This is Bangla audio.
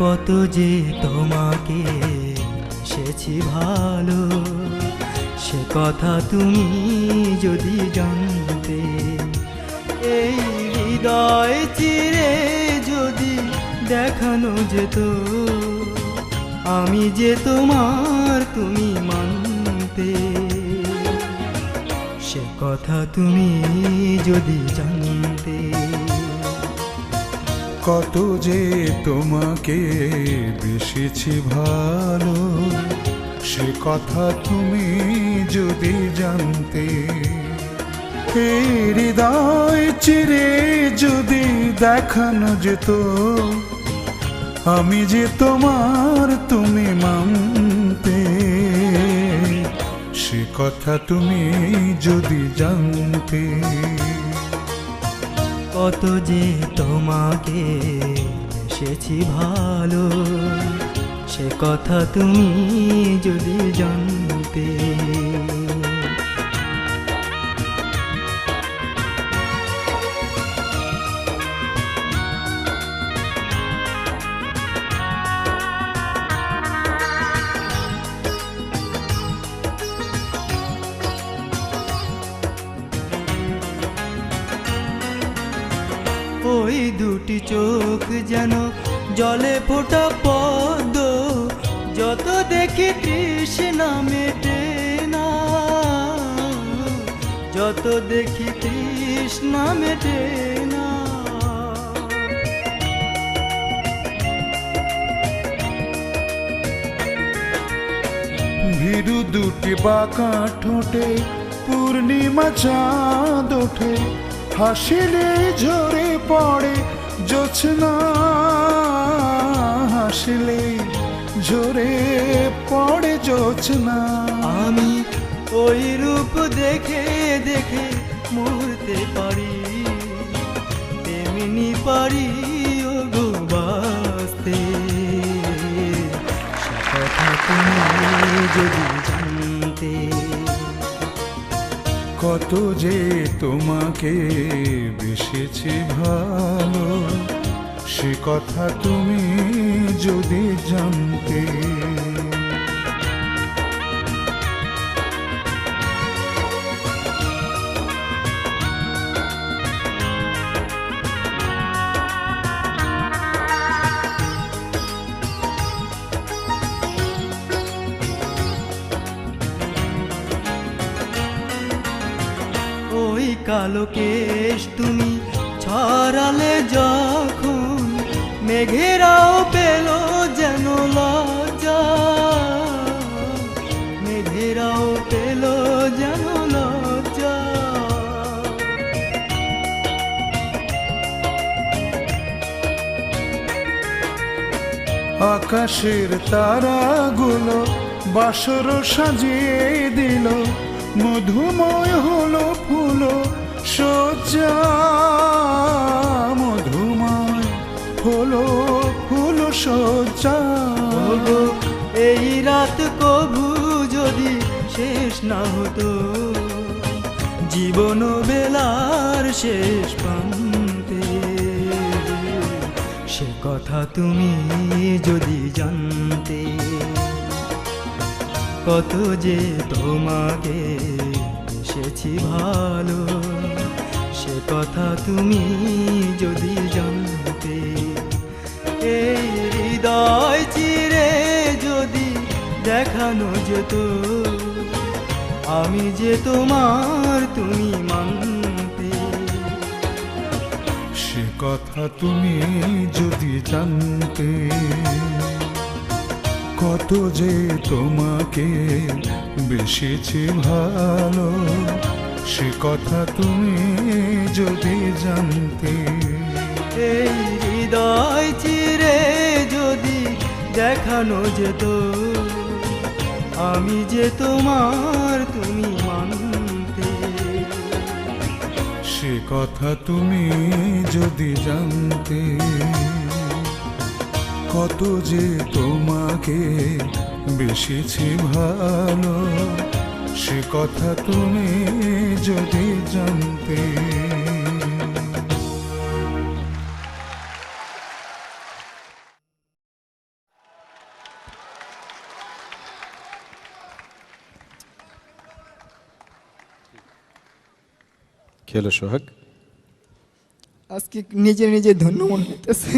কত যে তোমাকে এসেছি ভালো, সে কথা তুমি যদি জানতে। এই হৃদয় চিরে যদি দেখানো যেত, আমি যে তোমার তুমি মানতে। সে কথা তুমি যদি জানতে। কত যে তোমাকে বেসেছি ভালো, সে কথা তুমি যদি জানতে। এই হৃদয় চিরে যদি দেখানো যেত, আমি যে তোমার তুমি মানতে। সে কথা তুমি যদি জানতে। কত যে তোমাকে এসেছি ভালো, সে কথা তুমি যদি জানতে। ওই দুটি চোখ যেন জলে ফোটা পদ্ম, যত দেখি তৃষ্ণা মেটে না, যত দেখি তৃষ্ণা মেটে না। ভীরু দুটি বাঁকা ঠোঁটে পূর্ণিমা চাঁদ ওঠে, হাসিলে ঝরে পড়ে জোছনা, হাসিলে ঝরে পড়ে জোছনা। আমি ওই রূপ দেখে দেখে মরতে পারি, তেমনি পারি ও গো বাঁচতে। সে কথা তুমি যদি জানতে। কত যে তোমাকে বেসেছি ভালো, সে কথা তুমি যদি জানতে। ওই কালো কেশ তুমি ছড়ালে যখন, মেঘেরাও পেল যেন লজ্জা, মেঘেরাও পেল যেন লজ্জা। আকাশের তারাগুলো বাসর সাজিয়ে দিল, মধুময় হলো ফুল সজ্জা, মধুময় হলো ফুল সজ্জা। ওগো এই রাত কভু যদি শেষ না হতো, জীবন বেলার শেষ প্রান্তে। সে কথা তুমি যদি জানতে। কত যে তোমাকে এসেছি ভালো, সে কথা তুমি যদি জানতে। এই হৃদয় চিরে যদি দেখানো যেত, আমি যে তোমার তুমি মানতে। সে কথা তুমি যদি জানতে। কত যে তোমাকে বেসেছি ভালো, সে কথা তুমি যদি জানতে। এই হৃদয় চিরে যদি দেখানো যেত, আমি যে তোমার তুমি মানতে। সে কথা তুমি যদি জানতে। কত যে তোমাকে বেসেছি ভালো, সে কথা তুমি যদি জানতে। কি হলো সোহাগ? আজকে নিজে নিজে ধন্য মনে হইতেছে।